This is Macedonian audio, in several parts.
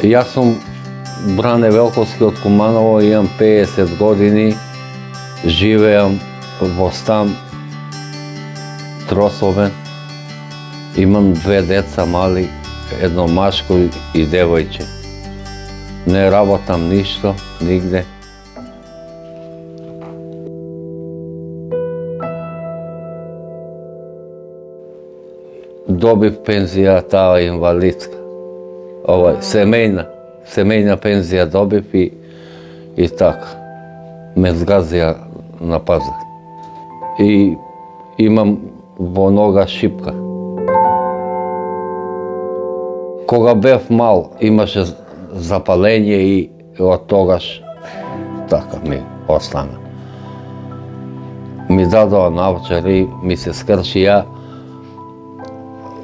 Јас сум Бране Велковски од Куманово, имам 50 години, живеам во стан трособен, имам 2 деца мали, едно машко и девојче. Не работам ништо, нигде. Добив пензија таа инвалидска, семејна пензија добив и така. Ме згазија на пазар. И имам во нога шипка. Кога бев мал, имаше запалење и од тогаш така ми остана. Ми дадоа навчар и ми се скрши. Ја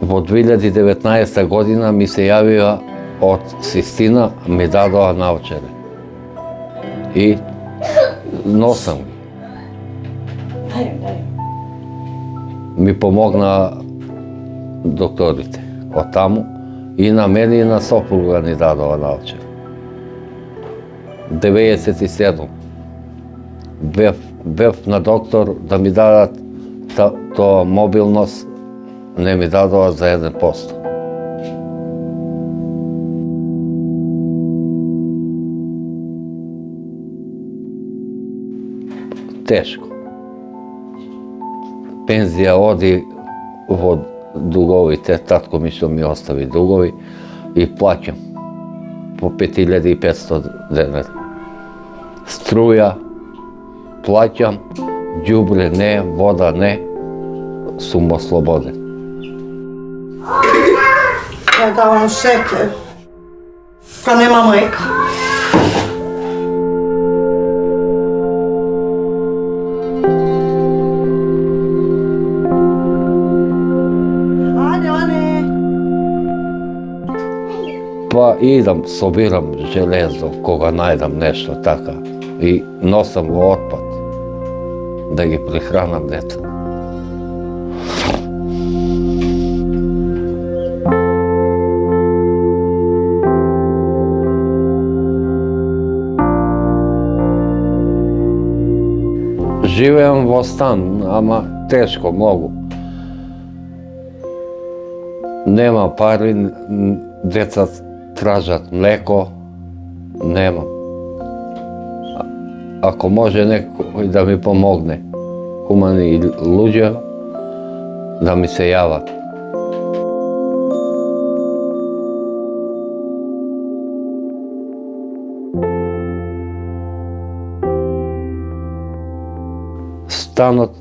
во 2019 година ми се јавија од Систина, ми дадоа навчаре. И носам ги. Ми помогна докторите од таму и на мене и на сопруга ни дадоа навчаре. 97. Бев на доктор да ми дадат тоа мобилност, не ми дадоа за 1%. Тешко. Пензија оди во дуговите, татко ми што ми остави дугови и плаќам по 5500 денари. Струја плаќам, ѓубре не, вода не, сум ослободен. Ја давам шекер, кога нема млека. Па идам, собирам железо кога најдам нешто така и носам во отпад да ги прихранам деца. Живеам во стан, ама тешко многу. Нема пари, деца тражат млеко, немам. Ако може некој да ми помогне, хумани луѓе, да ми се јават.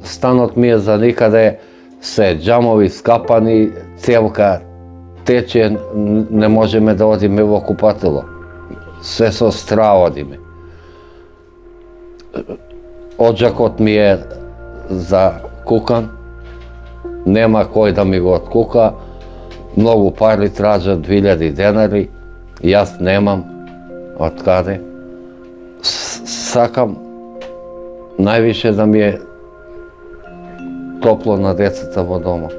Станот ми е за никаде, се џамови скапани, цевка тече, не можеме да одиме во купатело. Се со стра одиме. Оджакот ми е за кукан, нема кој да ми го откука, многу пари тражат 2000 денари, јас немам од каде. Сакам највише да ми е топло на децата во дома.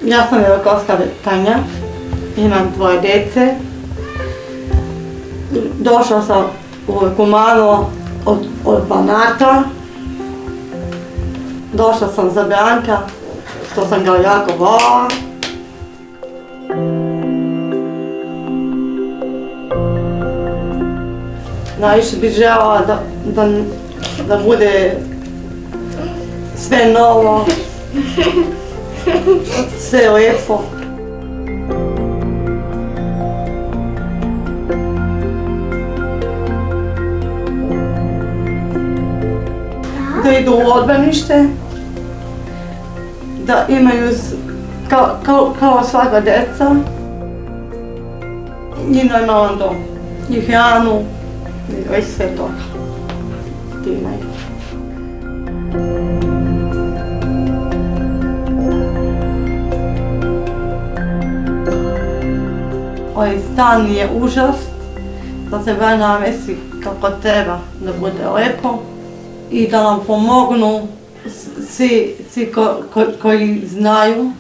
Јас сум Велковска Тања, имам 2 деце. Дошла сам во Куманово од Баната. Дошла сам за Бранка, што сам ga јако волам. Највише би желала да буде све ново, све лепо. Да иду у одбраниште, да имају као свака деца и нормален дом, и храну, и веќе све тога. Да имају. ovaj stan je užas, da se ga namesti kako treba, da bude lepo i da nam pomognu svi koji znaju.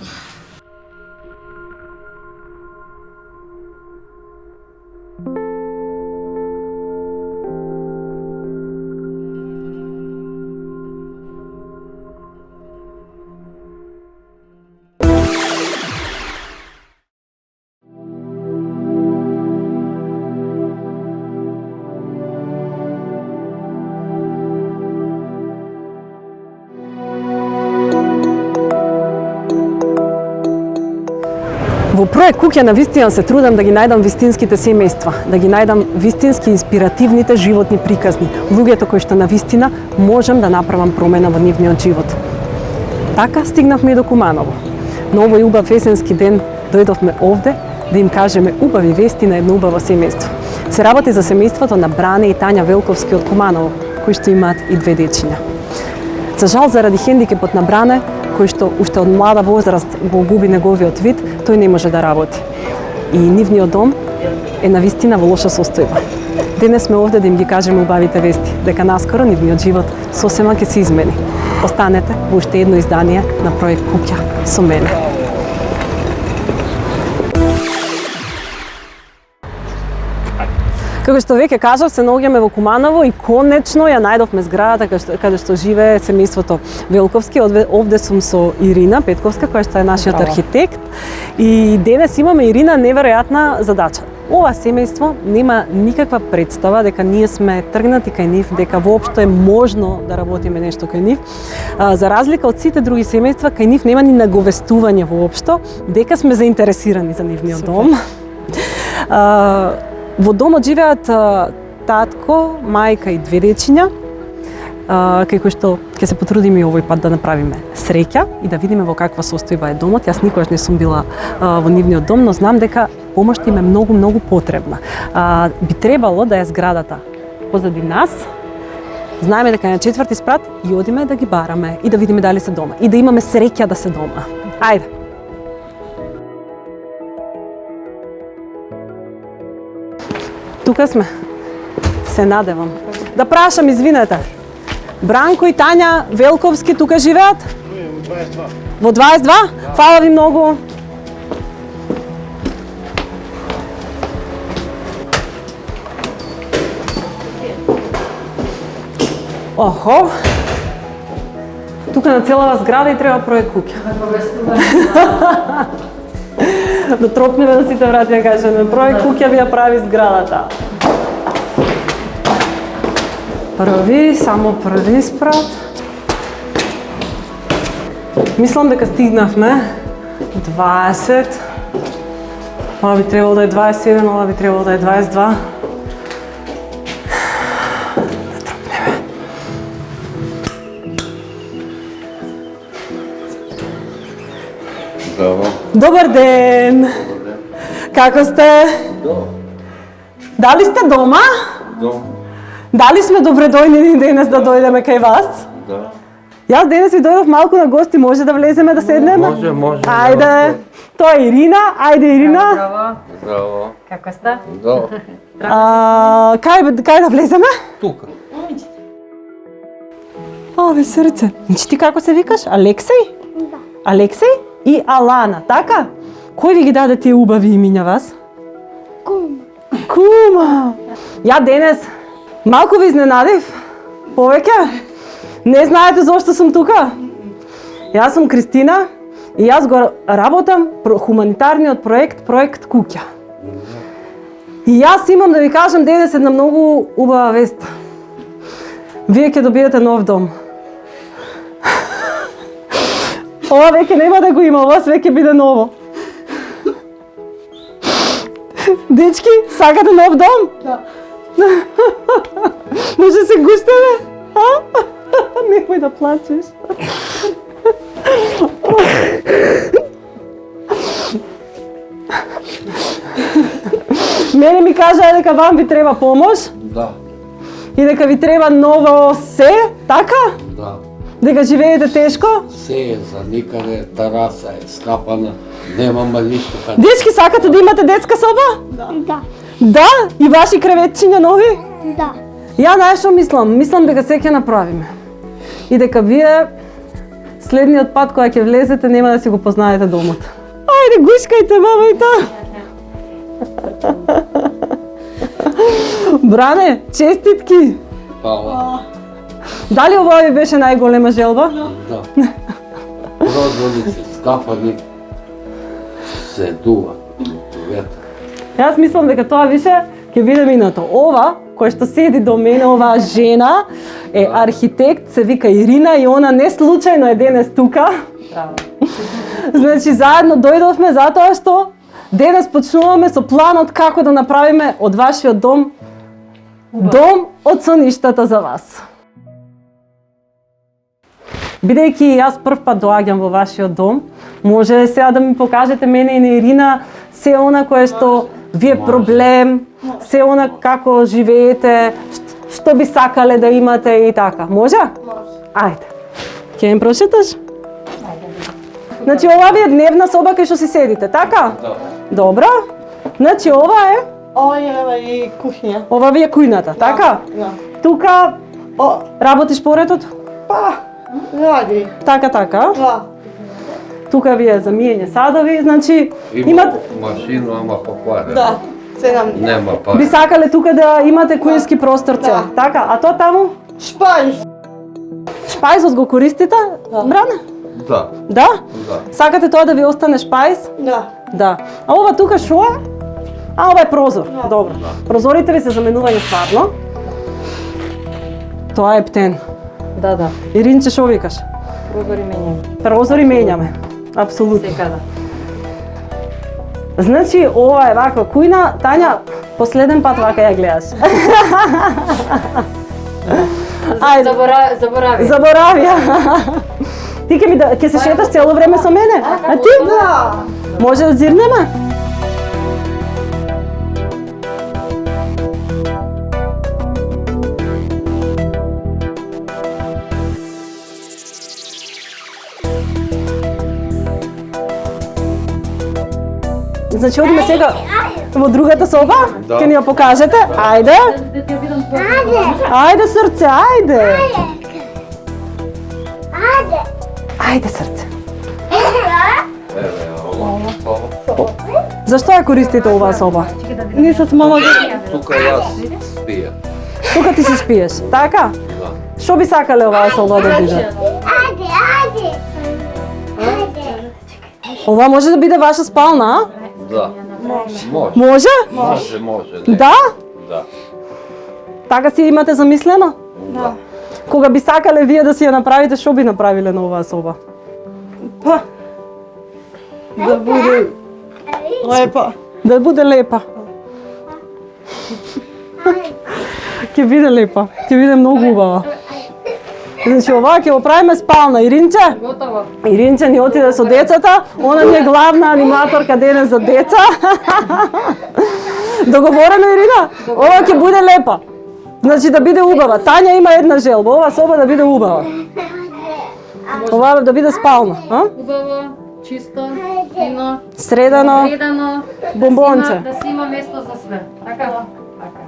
Во проект Куќа навистина се трудам да ги најдам вистинските семејства, да ги најдам вистински инспиративните животни приказни, луѓето кои што навистина можам да направам промена во нивниот живот. Така стигнавме и до Куманово. На овој убав есенски ден дојдовме овде да им кажеме убави вести на едно убаво семејство. Се работи за семејството на Бране и Тања Велковски од Куманово, кои што имаат и 2 дечиња. За жал, заради хендикепот на Бране, кој што уште од млада возраст го губи неговиот вид, тој не може да работи. И нивниот дом е навистина во лоша состојба. Денес сме овде да им ги кажеме убавите вести, дека наскоро нивниот живот сосема ќе се измени. Останете во уште едно издание на проект Куќа со мене. Како што веќе кажав, се наоѓаме во Куманово и конечно ја најдовме зградата каде што живее семејството Велковски. Овде сум со Ирина Петковска, која што е нашиот архитект. И денес имаме, Ирина, неверојатна задача. Ова семејство нема никаква представа дека ние сме тргнати кај нив, дека воопшто е можно да работиме нешто кај нив. За разлика од сите други семејства, кај нив нема ни наговестување воопшто, дека сме заинтересирани за нивниот дом. Во домот живеат татко, мајка и 2 дечиња, кај кои што ќе се потрудиме и овој пат да направиме среќа и да видиме во каква состојба е домот. Јас никогаш не сум била во нивниот дом, но знам дека помошта им е многу потребна. Би требало да е зградата позади нас. Знаеме дека на 4-ти спрат и одиме да ги бараме и да видиме дали се дома и да имаме среќа да се дома. Ајде. Тука сме. Се надевам. Да прашам, извинете. Бранко и Тања Велковски тука живеат? Во 22. Во 22? Фала ви многу. Охо. Тука на целава зграда и треба проект Куќа. Да тропнеме на сите врати, да кажеме, проект Куќа ви ја прави зградата. Само први спрат. Мислам дека стигнавме 20. Ова би требало да е 21, ова би требало да е 22. Да тропнеме. Здраво. Добар ден! Како сте? Дали сте дома? Дали сме добредојни денес да дојдеме кај вас? Да. Јас денес ви дојдов малку на гости, може да влеземе да седнеме? Може. Ајде. Тоа е Ирина. Ајде, Ирина. Здраво. Како сте? Да. Кај да влеземе? Тука. Ове срце. Значи ти како се викаш? Алексеј? Да. Алексеј и Алана, така? Кој ви ги даде тие убави имиња вас? Кума. Ја денес малку ви изненадив. Повеќе? Не знаете зошто сум тука? Јас сум Кристина и јас го работам хуманитарниот проект Куќа. И јас имам да ви кажам денес една многу убава вест. Вие ќе добиете нов дом. Ова веќе нема да го има, ова све ќе биде ново. Дечки, сакате нов дом? Да. Може се гуштеме? Немој да плачеш. Мене ми кажа дека вам ви треба помош. Да. И дека ви треба ново се, така? Да. Дека живеете тешко? Се е за никаде, тераса е скапана, немаме ништо каде. Дечки, сакате да имате детска соба? Да. Да? И ваши креветчиња нови? Да. Ја знаеш што мислам? Мислам дека се ќе направиме. И дека вие следниот пат кога ќе влезете нема да си го познаете домот. Ајде, гушкајте, мама и та. Бране, честитки. Пала. Дали ова ви беше најголема желба? Да. Прозорници скапани, се дува ветер. Јас мислам дека тоа више ќе биде минато. Ова, кој што седи до мене, оваа жена, е архитект, се вика Ирина и она не случајно е денес тука. Значи, заедно дојдовме затоа што денес почнуваме со планот како да направиме од вашиот дом дом од соништата за вас. Бидејќи јас прв пат доаѓам во вашиот дом, може сега да ми покажете мене и на Ирина се она кое што ви е проблем, се она како живеете, што би сакале да имате и така. Може? Може. Ајде. Ќе им прочиташ? Значи, ова ви е дневна соба кај што си седите, така? Да. Добро. Значи, ова е, Ова е и кухња. ова ви е кујната, така? Да. Тука О, работиш поретот? па, ради. Така, така. Да. Тука ви е за миење садови, значи Има имат машина, ама покварена. Да. 7. Нема би пари. сакале тука да имате кујнски простор цел. Да. Така, а тоа таму Шпајс. шпајзот го користите? Да. Бране? Да, Да? да. Сакате тоа да ви остане шпајз? Да. Да. А ова тука шо е? А ова е прозор. Да. Добро. Прозорите ви се заменување стварно. Тоа е птен. Да, да. Иринче, шо викаш? Прозори менјаме. Прозори менјаме. Апсолутно. Секада. Значи, ова е ваква кујна. Тања, последен пат вака ја гледаш. Ајде. Заборави. Заборавија. Ти ќе се шеташ цело време со мене? А ти? Да. Може да зирнеме? Значи, одиме сега во другата соба? Да. Ќе ни ја покажете? Ајде. Да ти ја видам твоја. Ајде, срце, ајде. Ајде. Ајде, срце. Еве, ова. Зашто ја користите оваа соба? Ние с мама Тука јас спија. Тука ти си спиеш, така? Да. Што би сакале оваа соба да биде? Ајде, ајде. Ова може да биде ваша спална, а? Да. Може. Може? Може. Да? Да. Така си имате замислено? Да. Кога би сакале вие да си ја направите, што би направиле на оваа соба? Па. Да буде лепа. Да биде лепа. Ќе биде лепа, ќе биде многу убава. Значи оваа ќе го правиме спална. Иринче? Готово. Иринче ни отиде со децата, она ни е главна аниматорка денес за деца. Договорено, Ирина? Ова ќе биде лепа. Значи да биде убава. Тања има една желба, ова соба да биде убава. Ова да биде спална, а? Убаво, чисто, фино, Средано. средано. Бомбонче. Да си има место за све. Така? Така.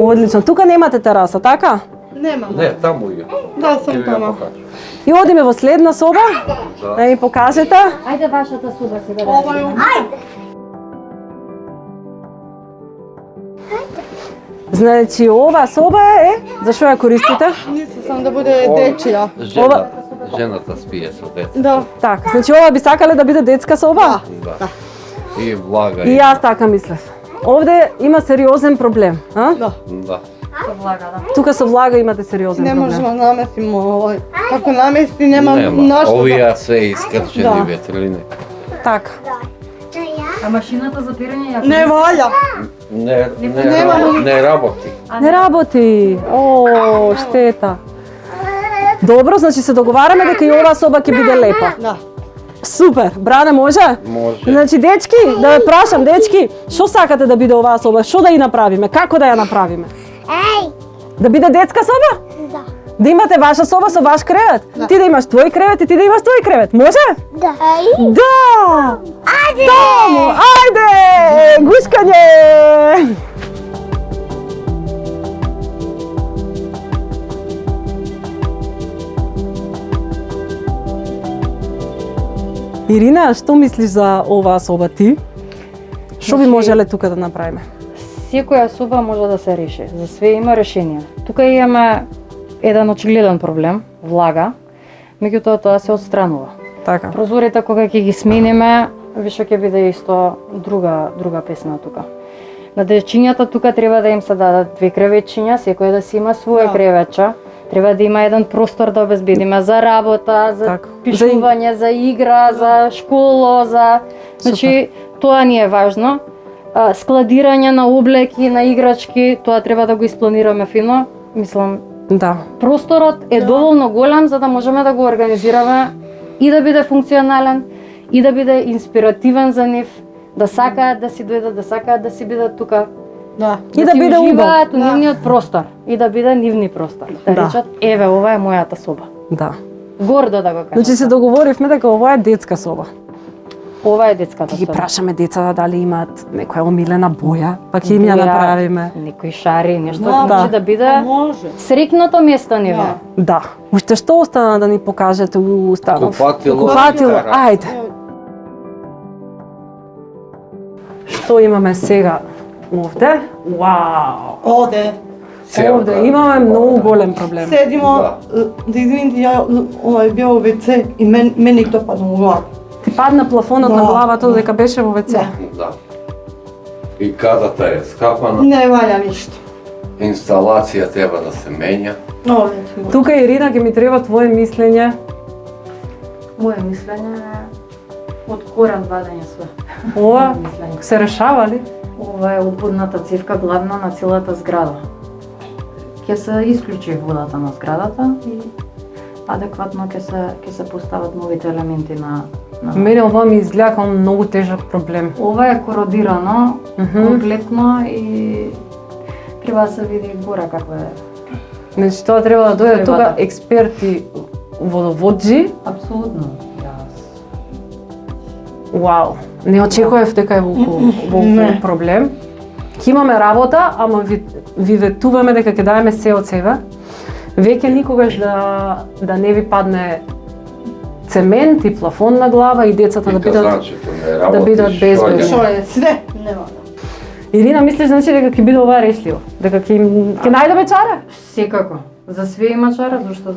Одлично. Тука немате тераса, така? Нема. Не, таму ја. Да, Ќе сам ви ја тама. покажам. И одиме во следна соба. Да. Да ми покажете. Ајде вашата суба си да Ова е Ајде. Значи ова соба е, зашо ја користите? Мисля сам да буде дечија. Жената спие со деца. Да. Така, значи ова би сакале да биде детска соба? Да. И влага. И јас така мислев. Овде има сериозен проблем, а? Да. Да. Со влага, да. Тука со влага имате сериозен Не проблем. можеме да наместимо овој. Како намести нема Нема. нашто. Овие се искрчени Да. ветрилини. Така. А машината за перење ја Не валја. Не работи. Не работи. О, штета. Добро, значи се договараме дека и оваа соба ќе биде лепа. Да. Супер. Бране, може? Може. Значи, дечки, да ве прашам, дечки, што сакате да биде оваа соба? Што да ја направиме? Како да ја направиме? Еј. Да биде детска соба? Да. Да имате ваша соба со ваш кревет? Ти да имаш твој кревет и ти да имаш твој кревет. Може? Да. Да! Ајде! Само, ајде! Гушкање! Ирина, што мислиш за оваа соба ти? Што би Значи- можеле тука да направиме? Секоја соба може да се реши. За све има решение. Тука имаме еден очигледен проблем, влага, меѓутоа тоа се отстранува. Така. Прозорите кога ќе ги смениме, више ќе биде исто друга песна тука. На дечињата тука треба да им се дадат 2 креветчиња, секој да си има свое креветче. Треба да има еден простор да обезбедиме за работа, за Така. пишување, за игра, за школо, за значи тоа ни е важно. Складирање на облеки, на играчки, тоа треба да го испланираме фино. Мислам, Да. просторот е доволно голем за да можеме да го организираме и да биде функционален, и да биде инспиративен за нив, да сакаат да си дојдат, да сакаат да си бидат тука. Да. И да си биде убав. уживаат у нивниот простор и да биде нивни простор. Да Да. речат, еве, ова е мојата соба. Да. Гордо да го кажам. Значи се договоривме дека ова е детска соба. Ова е детската Ги соба. прашаме децата дали имаат некоја омилена боја, па ќе им ја Боја, направиме. Некои шари, нешто, Да, значи да. да биде Може. среќното место ниве. Да. Да. Уште што остана да ни покажете у установ? Купатило. Купатило. Стара. Ајде. Што имаме сега овде? Вау! Оде. Овде имаме многу голем проблем. Седимо, Да. да извините, ја ова е био во ВЦ и мене тоа падна во глава. Ти падна плафонот на Да. главата дека беше во ВЦ. Да. И кадата е скапана, Не валја ништо. инсталација треба да се менја. Овде. Тука Ирина ќе ми треба твое мислење. Моje мислење е од корен вадење све. Ова Мислење. се решава ли? Ова е опудната цевка главна на целата зграда. Ќе се исклучи водата на зградата и адекватно ќе се постават новите елементи на Мене ова ми изгледа како многу тежок проблем. Ова е кородирано Мгм. комплетно и треба да се види горе каква е. Значи тоа треба да дојде тука Требата. експерти водоводжи. Апсолутно. Вау, не очекував дека е волку проблем. Ќе имаме работа, ама ви ветуваме дека ќе даваме се од себе. Веќе никогаш да не ви падне цемент и плафон на глава и децата да бидат Казанчето не работи, бидат безбедни. Што е све? Не валја. Ирина, мислиш значи дека ќе биде ова решливо? Дека ќе најдеме чара? Секако. За све има чара, зашто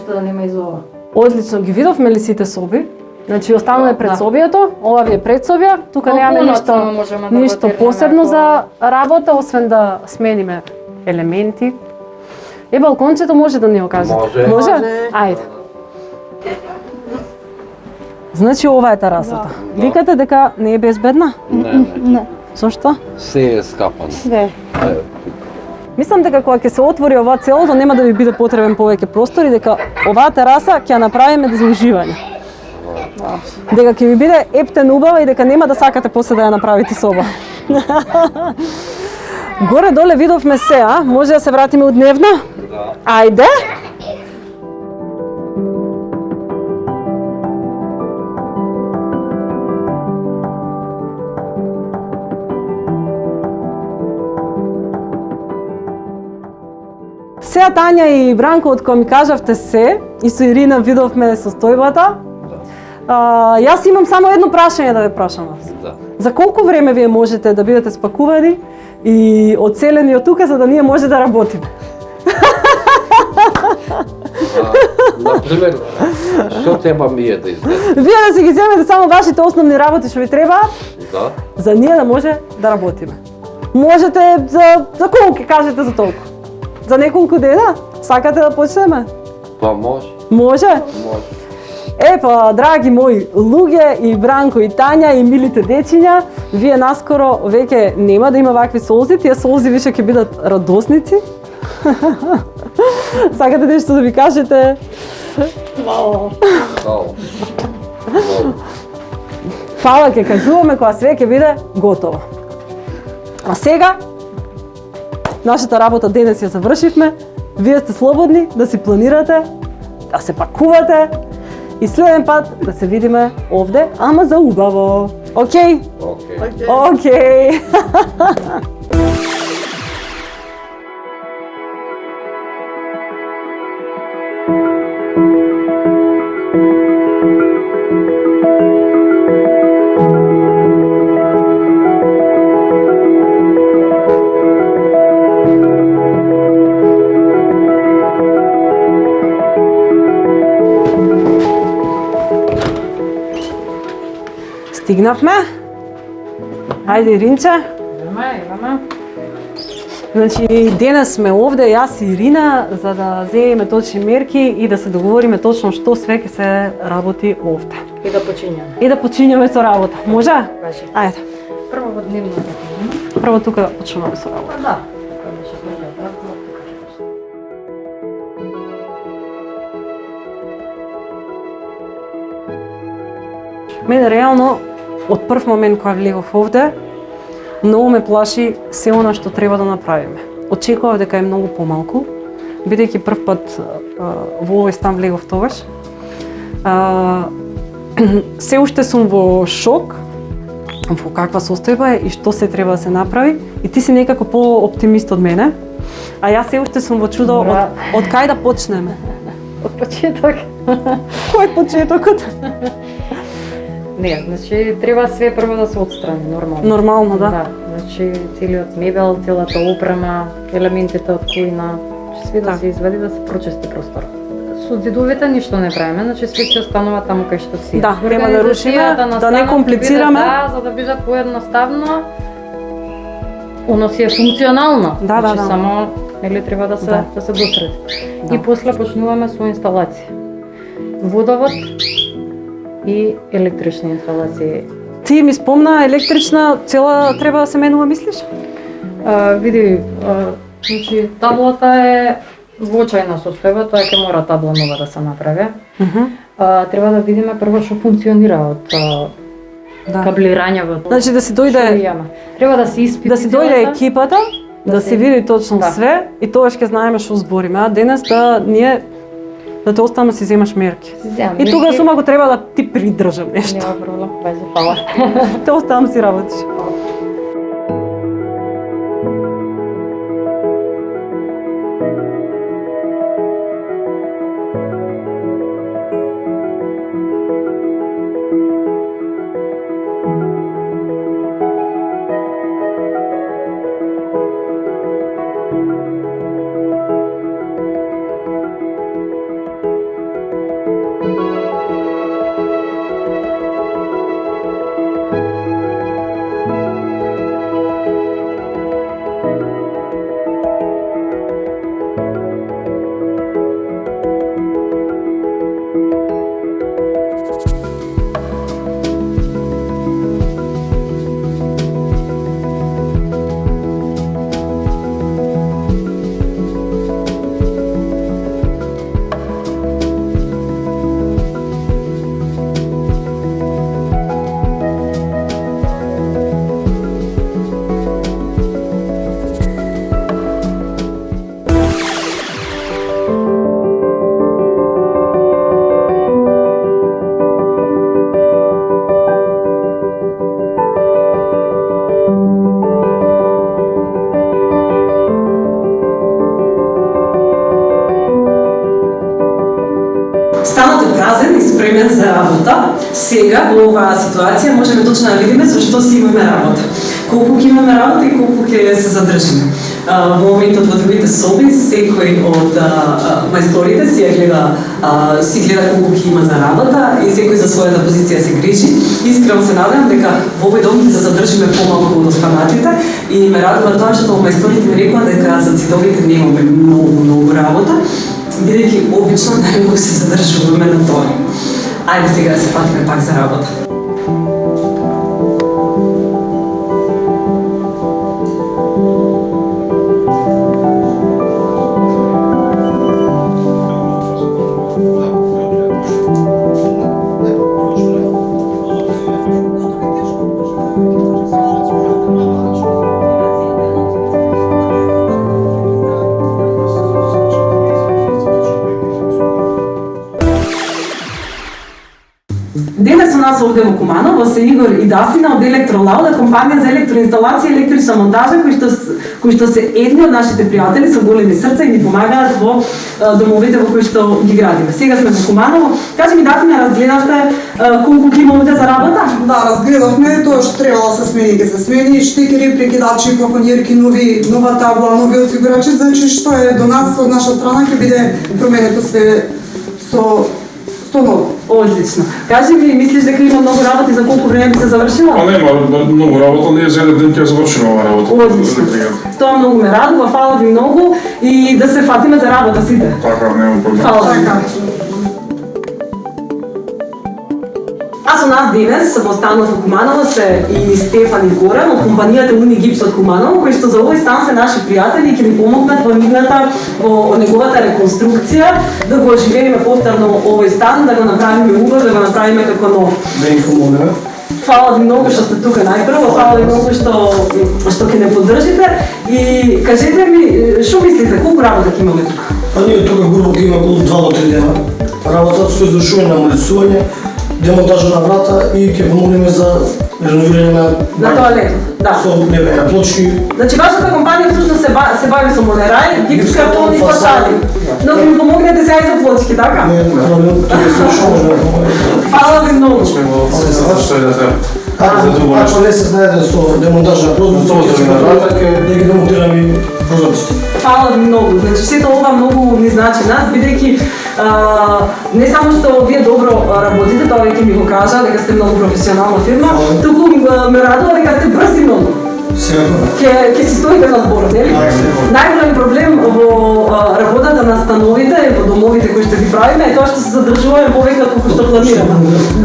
да нема и за ова. Одлично, ги видовме ли сите соби? Значи останало е Да. предсобието, ова ви е предсобија, тука немаме Балконот само можеме да го ништо тернеме, посебно ако- за работа, освен да смениме елементи. Балкончето може да ни го кажете? Може. Може? Може. Ајде. Значи ова е терасата. Да. Викате дека не е безбедна? Не. Не. Зошто? Се е скапано. Све. Мислам дека кога ќе се отвори ова целото нема да ви биде потребен повеќе простор и дека оваа тераса ќе ја направиме за уживање. Дека ќе ви биде ептен убава и дека нема да сакате после да ја направите соба. Горе доле видовме се, а? Може да се вратиме у дневна? Да. Ајде! Сега Тања и Бранко, од кога ми кажавте се, и со Ирина видовме состојбата, јас имам само едно прашање да ве прашам вас. Да. За колку време вие можете да бидете спакувани и одселени од тука за да ние може да работиме? Например, што треба ми да изгледа? Вие да си ги земете само вашите основни работи што ви требаат, Да. за ние да може да работиме. Можете за колку ќе кажете за толку? За неколку дена? Сакате да почнеме? Па може. Може? Може. Па, драги мои луѓе и Бранко и Тања и милите дечиња, вие наскоро веќе нема да има вакви солзи, тие солзи више ќе бидат радосници. Сакате нешто да ви кажете? Ало. Фала ќе кажуваме кога све ќе биде готово. А сега, нашата работа денес ја завршивме. Вие сте слободни да си планирате, да се пакувате и следен пат да се видиме овде, ама за убаво. Окей? Окей. Стигнавме. Ајде, Иринче. Имаме. Значи, денес сме овде, јас и Ирина, за да земеме точни мерки и да се договориме точно што све ќе се работи овде. И да почињаме. И да почињаме со работа. Може? Кажи. Ајде. Прво во дневната. Прво тука да почнеме со работа. Да. Тука беше првиот разговор. Мене реално од прв момент кога влегов овде, многу ме плаши се она што треба да направиме. Очекував дека е многу помалку, бидејќи прв пат во овој стан влегов тогаш. Се уште сум во шок во каква состојба е и што се треба да се направи, и ти си некако по-оптимист од мене, а јас се уште сум во чудо од кај да почнеме. Од почеток. Кој е почетокот? Не, значи треба све прво да се отстрани, нормално. Нормално, да. Да, значи целиот мебел, целата опрема, елементите од кујна, све да Так. се извади, да се прочисти простор. Со зидовите ништо не правиме, значи све ќе останува таму кај што си. Да, нема да рушиме, Организацијата на да не станот ќе комплицираме. биде, да, за да биде поедноставно. Оно си е функционално. Да, значи, да. само нели треба да се Да. досреди. Да. И после почнуваме со инсталација. Водовод и електрични инсталации. Ти ми спомна електрична, цела треба да се менува, мислиш? Види, значи таблата е во очајна состојба, тоа ќе мора табла нова да се направи. Треба да видиме прво што функционира од Да. каблирање во Значи да си што дојде имаме. Треба да се испити да си дојде целата. екипата, да се- се види точно Да. све и тогаш ќе знаеме што збориме. А денес да ние да те оставаме да си земаш мерки. Си земам И тогаш мерки. сум ако треба да ти придржам нешто. Нема проблем, бајзе, фала. Те оставам си работиш. Станот е празен и спремен за работа. Сега во оваа ситуација можеме точно да видиме со што си имаме работа. Колку ќе имаме работа и колку ќе се задржиме. Во моментот во другите соби секој од мајсторите си гледа колку ќе има за работа и секој за својата позиција се грижи. Искрено се надевам дека во овој дом ќе се задржиме помалку од останатите и ме радува тоа што мајсторите ми рекоа дека за цидовите немаме многу работа, бидејќи обично најмногу се задржуваме на тоа. Ајде сега да се фатиме пак за работа. овде во Куманово се Игор и Дафина од Електролауд, компанија за електроинсталација и електрична монтажа, кои што се едни од нашите пријатели со големи срца и ни помагаат во домовите во кои што ги градиме. Сега сме во Куманово. Кажи ми, Дафина, разгледавте колку ги има овде за работа? Да, разгледавме тоа што требало да се смени, ги се смени, штекери, прекидачи, плафонирки, нова табла, нови осигурачи, значи што е до нас од наша страна ќе биде променето све со ново. Одлично. Кажи ми, мислиш дека има многу работи, за колку време би се завршила? А нема многу работа, ние за еден ден ќе завршиме ова работа. Одлично. Тоа многу ме радува, фала ви многу и да се фатиме за работа сите. Така, нема проблем. Фала ви. А со нас денес во станот во Куманово се и Стефан и Горан од компанијата Унигипс од Куманово, кои што за овој стан се наши пријатели и ќе ни помогнат во неговата реконструкција, да го оживееме повторно овој стан, да го направиме убав, да го направиме како нов. Да им помогнеме. Фала ви многу што сте тука најпрво, фала ви многу што ќе не поддржите и кажете ми, што мислите, колку работа ќе имаме тука? А ние тука грубо ќе има околу 2 до 3 дена. Работата со извршување на молицување, демонтажа на врата и ќе помогнеме за реновирање на тоалетот. Да. Со лепење плочки. Значи вашата компанија всушност се бави со модерај, гипс, картон и фасади. Но ќе ми помогнете сега и за плочки, така? Не, проблем, тоа е што може да помогне. Фала ви многу. Ако не се знаете со демонтажа на прозорци, да ги демонтираме и прозорците. Фала ви многу. Значи сето ова многу ни значи нас, бидејќи не само што вие добро работите, тоа веќе ми го кажа, дека сте многу професионална фирма, туку ме радува дека сте брзи многу. Ќе си стоите на зборот, нели? Најголем проблем во работата на становите и во домовите кои што ги правиме е тоа што се задржуваме повеќе од колку што планираме.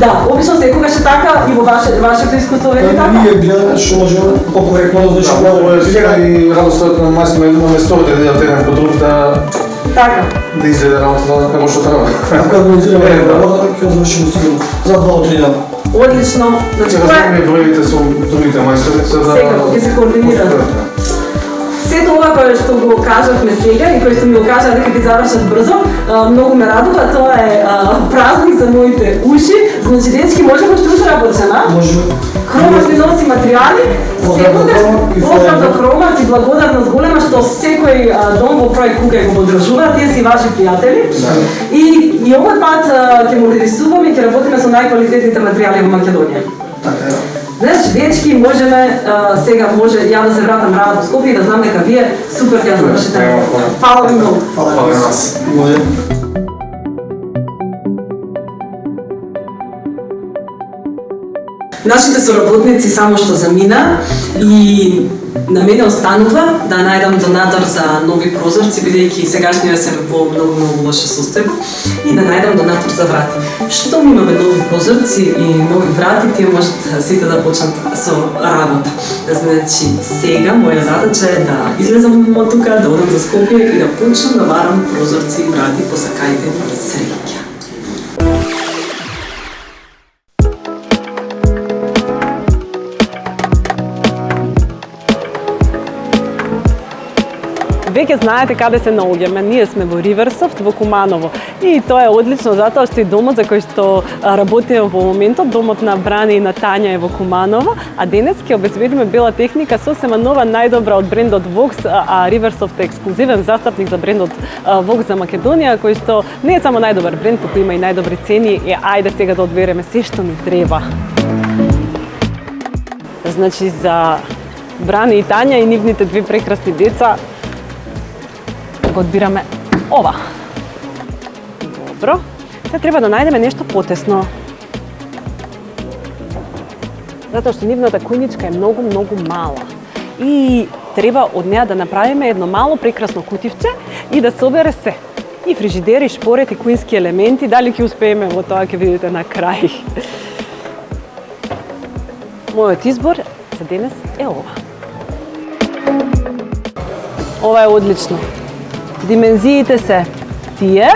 Да, обично секогаш е така и во вашето искуство е така. Ние гледаме што можеме покоректно да Много е сега и радостот на масима на местовите да ја терен по друг да изгледа работата како што треба. Ако организираме работата, ќе завршиме сигурно за 2 до 3 дена. Одлично. Значи Сега сме броите со другите мајстори за да сега ќе се координираме. Сето ова кое што го кажавме сега и кое што ми го кажа дека ќе завршат брзо, многу ме радува, тоа е празник за моите уши. Значи дечки можеме што утре почнеме, а? Може. Хрома ми носи материјали, секогаш поздрав до Хрома, ти благодарност голема што секој дом во проект Кука го поддржува, тие си ваши пријатели. И овој пат ќе модернизуваме и ќе работиме со најквалитетните материјали во Македонија. Така е. Знаеш, дечки, можеме, сега може ја да се вратам рано во Скопје и да знам дека вие супер ќе ја завршите. Фала ви многу. Фала ви нас. Нашите соработници само што замина и на мене останува да најдам донатор за нови прозорци, бидејќи сегашниот се во многу лоше состојба, и да најдам донатор за врати. Што имаме нови прозорци и нови врати, тие можат сите да почнат со работа. Значи, сега моја задача е да излезам од тука, да одам за Скопје и да почнам да варам прозорци и врати, посакајте ми среќа. Веќе знаете каде се наоѓаме. Ние сме во Риверсофт во Куманово. И тоа е одлично затоа што и домот за кој што работиме во моментот, домот на Бране и на Тања е во Куманово, а денес ќе обезбедиме бела техника сосема нова, најдобра од брендот Vox, а Риверсофт е ексклузивен застапник за брендот Vox за Македонија, кој што не е само најдобар бренд, туку има и најдобри цени. И ајде сега да одбереме се што ни треба. Значи за Бране и Тања и нивните две прекрасни деца го одбираме ова. Добро. Сега треба да најдеме нешто потесно. Затоа што нивната кујничка е многу мала. И треба од неа да направиме едно мало прекрасно кутивче и да собере се. И фрижидер, и шпорет, и куински елементи. Дали ќе успееме во тоа, ќе видите на крај. Мојот избор за денес е ова. Ова е одлично. Димензиите се тие.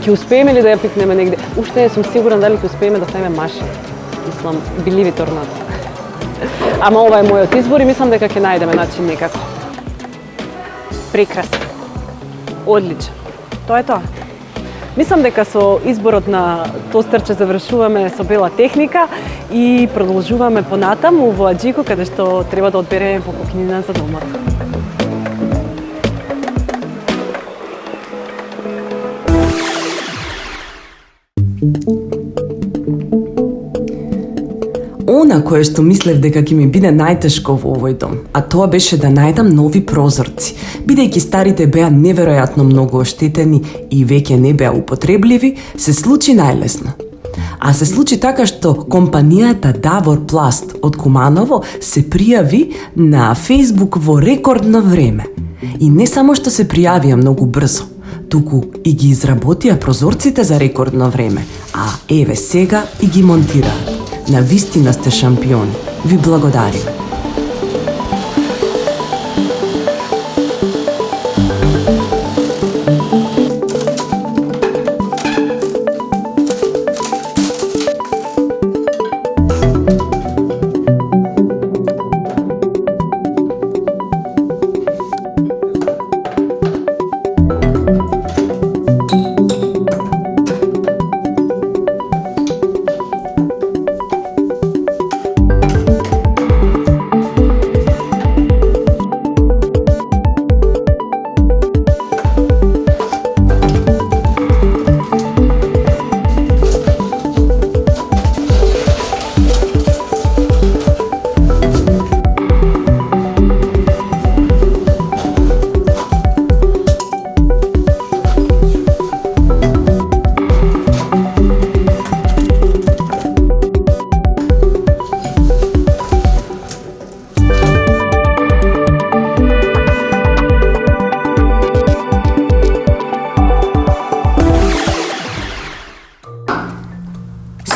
Ќе успееме ли да ја пикнеме негде? Уште не сум сигурна дали ќе успееме да ставиме машина. Мислам, биливи торнадо. Ама ова е мојот избор и мислам дека ќе најдеме начин некако. Прекрасно. Одлично. Тоа е тоа. Мислам дека со изборот на тостерче завршуваме со бела техника и продолжуваме понатаму во Аџико, каде што треба да одбереме покупнина за домот. Она кое што мислев дека ќе ми биде најтешко во овој дом, а тоа беше да најдам нови прозорци, бидејќи старите беа неверојатно многу оштетени и веќе не беа употребливи, се случи најлесно. А се случи така што компанијата Давор Пласт од Куманово се пријави на Facebook во рекордно време. И не само што се пријавија многу брзо, туку и ги изработија прозорците за рекордно време, а еве сега и ги монтираат. Навистина сте шампиони. Ви благодарим.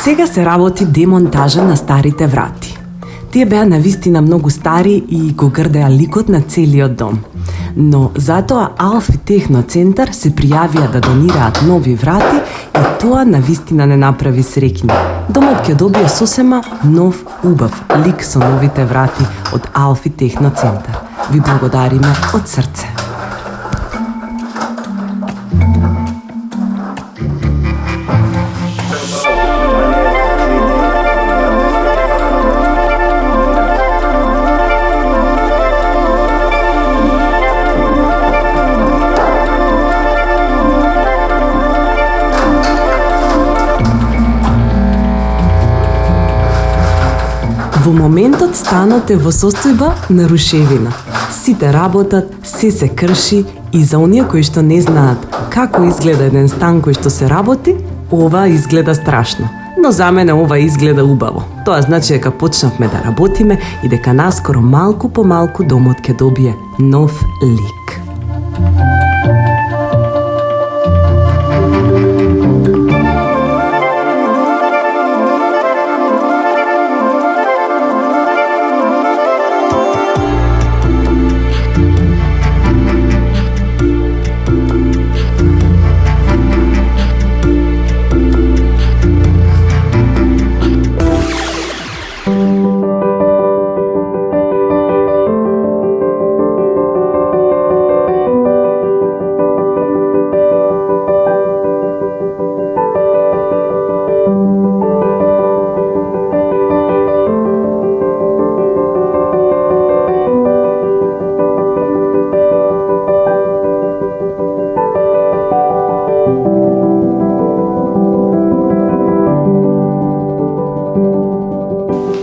Сега се работи демонтажа на старите врати. Тие беа навистина многу стари и го грдеа ликот на целиот дом. Но затоа Алфи Техноцентар се пријавија да донираат нови врати и тоа навистина не направи среќни. Домот ќе добие сосема нов, убав лик со новите врати од Алфи Техноцентар. Ви благодариме од срце. Во моментот станот е во состојба на рушевина. Сите работат, се крши и за оние кои што не знаат како изгледа еден стан кој што се работи, ова изгледа страшно. Но за мене ова изгледа убаво. Тоа значи дека почнавме да работиме и дека наскоро малку по малку домот ќе добие нов лик.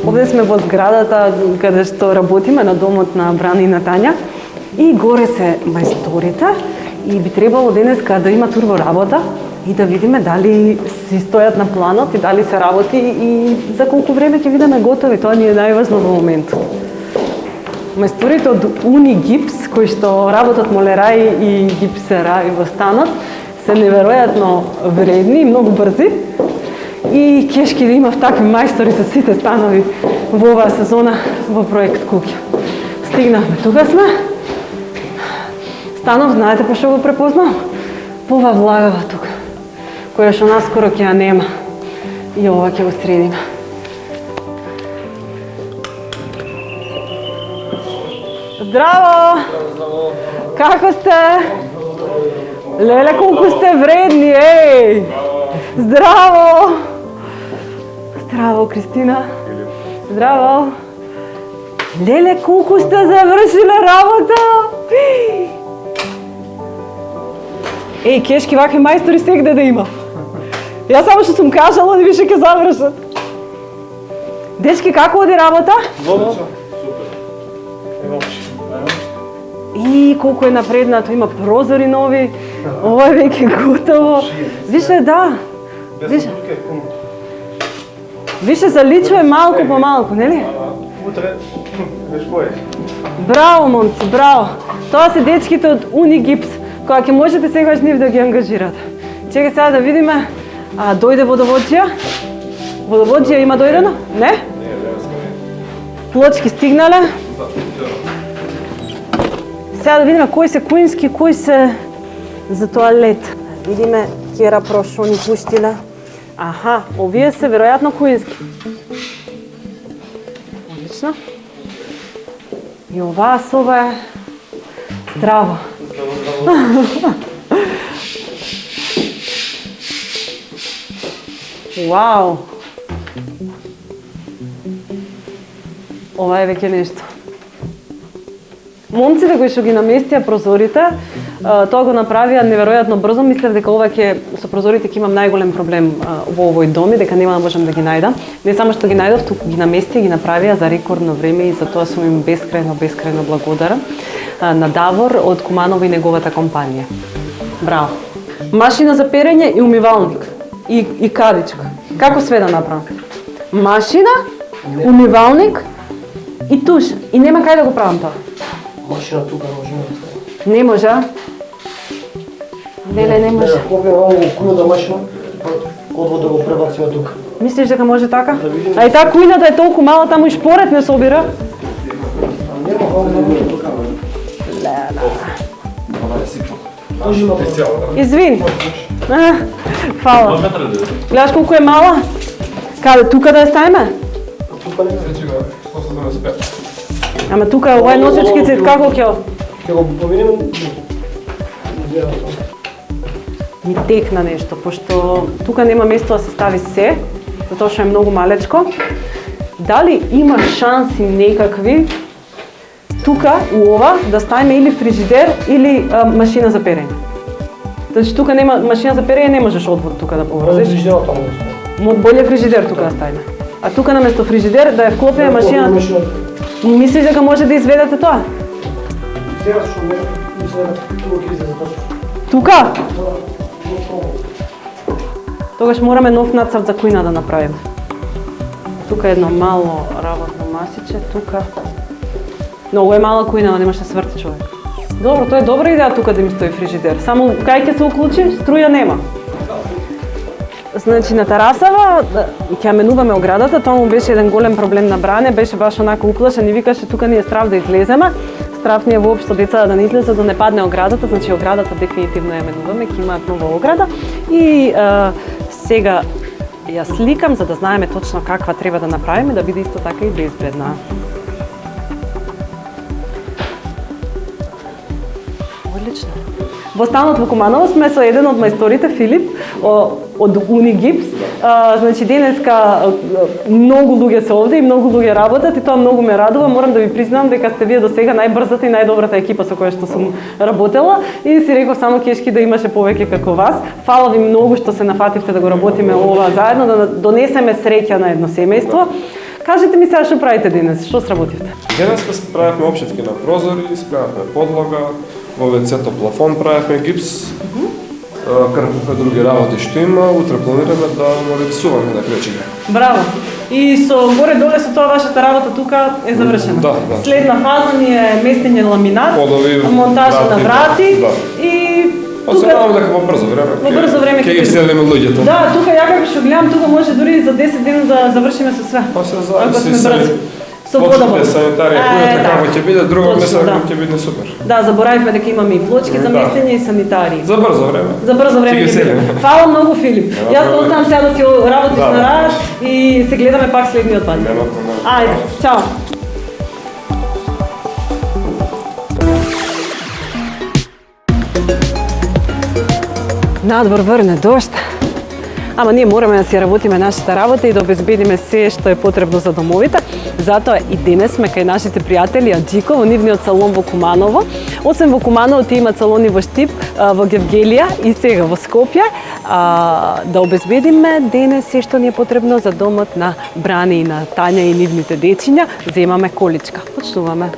Овде сме во зградата каде што работиме на домот на Брана и на Тања и горе се мајсторите и би требало денеска да има турбо работа и да видиме дали си стојат на планот и дали се работи и за колку време ќе видиме готови. Тоа ни е најважно во моментот. Мајсторите од Унигипс, кои што работат молераи и гипсераи во станот, се неверојатно вредни и многу брзи. И кешки да имав такви мајстори за сите станови во оваа сезона во проект Куќа. Стигнавме, тука сме. Станов, знаете по што го препознав? По ова влагава тука, која што наскоро ќе ја нема. И ова ќе го средиме. Здраво! Како сте? Леле, колко сте вредни, ей! Здраво! Здраво, Кристина. Здраво! Леле, колко сте завършили работа! Ей, кешки вакви мајстори сегде да има. Јас само што сум кажала да више ќе завршат. Дечки, како оди работа? Супер. И колко е напреднато, има прозори нови. Ова е веќе готово. Више, да. Више заличува малку по малку, нели? Утре, веш боје. Браво, момци, браво. Тоа се дечките од Унигипс, која ќе можете сегаш нив да ги ангажирате. Чекај сега да видиме. Дојде водовоđија? Водовоđија има дојдено? Не? Плочки стигнале? Сега да видиме кои се куински, кои се за тоалет. Видиме кера прошо ни пуштиле. Аха, овие се веројатно куински. Одлично. И оваа соба е здраво. Вау! Ова е веќе нешто. Момците кои што ги наместија прозорите, тоа го направија неверојатно брзо. Мислев дека ова ќе со прозорите ќе имам најголем проблем во овој дом и дека нема да можам да ги најдам. Не само што ги најдов, туку ги наместија, ги направија за рекордно време и за тоа сум им бескрајно благодарна на Давор од Куманово и неговата компанија. Браво. Машина за перење и умивалник и кадичка. Како све да направам? Машина, умивалник и туш. И нема кај да го правам тоа. Машина тука може да стави. Не може? Леле, не може. Кога е овој кујната машина, одвод да го пребациме тука. Мислиш дека може така? А и таа кујната е толку мала, таму и шпоред не собира. Нема овој тука. Извини. Фала. Гледаш колку е мала? Каде, тука да ја ставиме? Тука не Ама тука ова е носечки цвет, како ќе? ќе го поминеме. Ми текна нешто, пошто тука нема место да се стави се, затоа што е многу малечко. Дали има шанси некакви тука у ова да ставиме или фрижидер или машина за перење? Значи тука нема машина за перење, не можеш одвод тука да поврзиш. Фрижидерот таму да стави. Боле фрижидер тука да ставиме. А тука наместо фрижидер да ја вклопиме машина. Мислиш дека може да изведете тоа? Сега што мислам тука ќе излезе точно. Тука? Тогаш мораме нов нацрт за кујна да направиме. Тука е едно мало работно масиче, тука. Многу е мала кујна, немаш да сврти човек. Добро, тоа е добра идеја тука да ми стои фрижидер. Само кај ќе се уклучи, струја нема. Значи на терасава ќе ја менуваме оградата, тоа му беше еден голем проблем на Бране, беше баш онака уплашен и викаше тука ни е страв да излеземе. Страв ни е воопшто децата да не излезат, да не падне оградата, значи оградата дефинитивно ја менуваме, ќе имаат нова ограда. И сега ја сликам за да знаеме точно каква треба да направиме, да биде исто така и безбедна. Одлично. Во станот во Куманово сме со еден од мајсторите, Филип, од Унигипс. Значи денеска многу луѓе се овде и многу луѓе работат и тоа многу ме радува. Морам да ви признам дека сте вие до сега најбрзата и најдобрата екипа со која што сум работела и си реков само кешки да имаше повеќе како вас. Фала ви многу што се нафативте да го работиме ова заедно, да донесеме среќа на едно семејство. Кажете ми сега што правите денес, што сработивте? Денеска правевме опшетки на прозори, справевме подлога, во WC-то плафон правевме гипс, крпевме други работи што има, утре планираме да му рисуваме на кречига. Браво! И со горе-доле со тоа вашата работа тука е завршена. Да. Следна фаза ни е местење ламинат, монтажа на врати и Па се надам дека во брзо време ќе ги вселиме луѓето. Да, тука ја како што гледам, тука може дури за 10 дена да завршиме со све. Па се зависи со водовод. Санитарија, која како ќе биде, друго место ќе биде супер. Да, заборавивме дека имаме и плочки за местење и санитари. За брзо време. За брзо време ќе биде. Фала многу, Филип. Јас оставам сега да си работиш на рад и се гледаме пак следниот пат. Ајде, чао. Надвор врне дожд. Ама ние мораме да си работиме нашата работа и да обезбедиме се што е потребно за домовите. Затоа и денес сме кај нашите пријатели Аџико во нивниот салон во Куманово. Освен во Куманово, тие имаат салони во Штип, во Гевгелија и сега во Скопје. Да обезбедиме денес се што ни е потребно за домот на Брани и на Тања и нивните дечиња. Земаме количка. Почнуваме.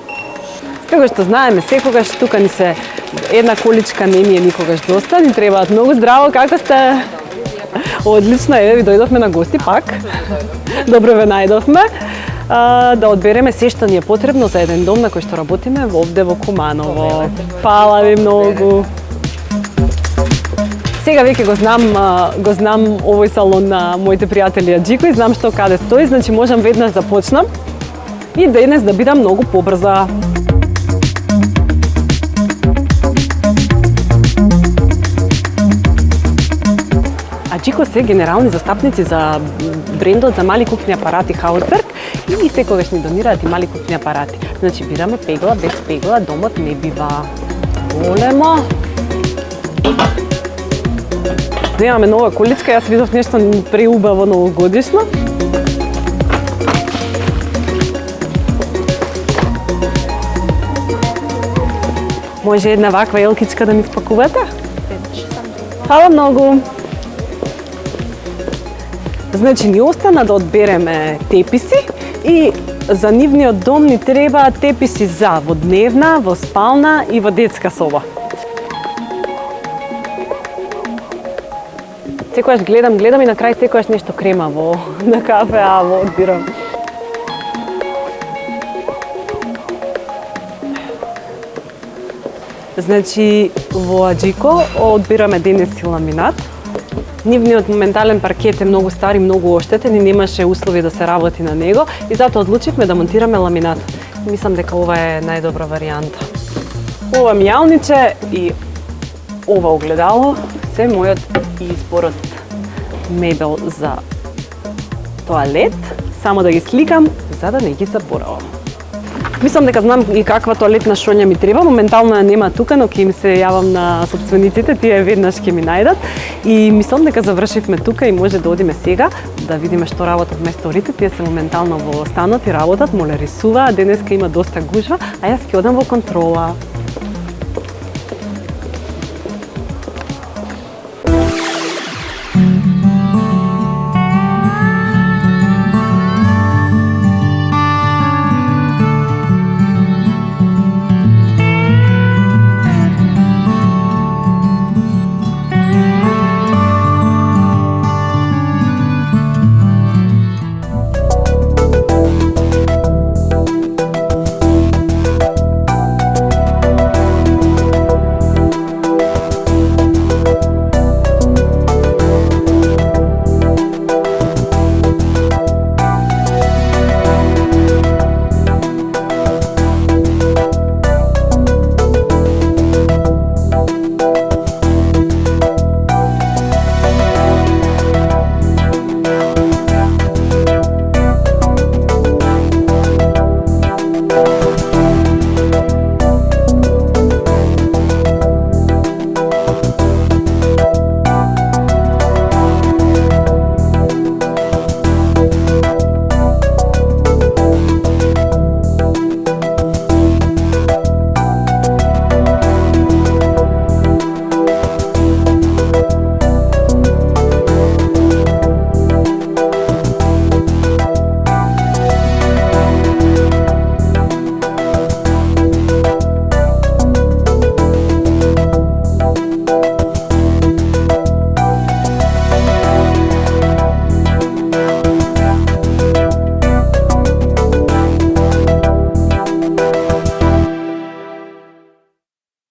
Како што знаеме, секогаш тука ни се една количка не ни е никогаш доста, ни требаат многу здраво. Како сте? Одлично, еве ви дојдовме на гости пак. Добро ве најдовме. Да одбереме се што ни е потребно за еден дом на кој што работиме овде во Куманово. Фала ви многу. Сега веќе го знам овој салон на моите пријатели Аџико и знам што каде стои, значи можам веднаш да почнам и денес да бидам многу побрза. Аџико се генерални застапници за брендот за мали кукни апарати Хаусберг и секогаш ни донираат и мали кукни апарати. Значи бираме пегла, без пегла домот не бива големо. Да имаме нова количка, јас видов нешто преубаво новогодишно. Може една ваква елкичка да ми спакувате? Фала многу. Значи ни остана да одбереме теписи и за нивниот дом ни требаат теписи за во дневна, во спална и во детска соба. Секојаш гледам и на крај секојаш нешто кремаво на кафеаво одбирам. Значи во Аџико одбираме денес и ламинат. Нивниот моментален паркет е многу стар и многу оштетен и немаше услови да се работи на него и затоа одлучивме да монтираме ламинат. Мислам дека ова е најдобра варијанта. Ова мијалниче и ова огледало се мојот избор од мебел за тоалет. Само да ги сликам за да не ги заборавам. Мислам дека знам и каква тоалетна шоња ми треба. Моментално ја нема тука, но ќе им се јавам на сопствениците, тие веднаш ќе ми најдат. И мислам дека завршивме тука и може да одиме сега да видиме што работат месторите. Тие се моментално во станот и работат, моле рисуваат. Денеска има доста гужва, а јас ќе одам во контрола.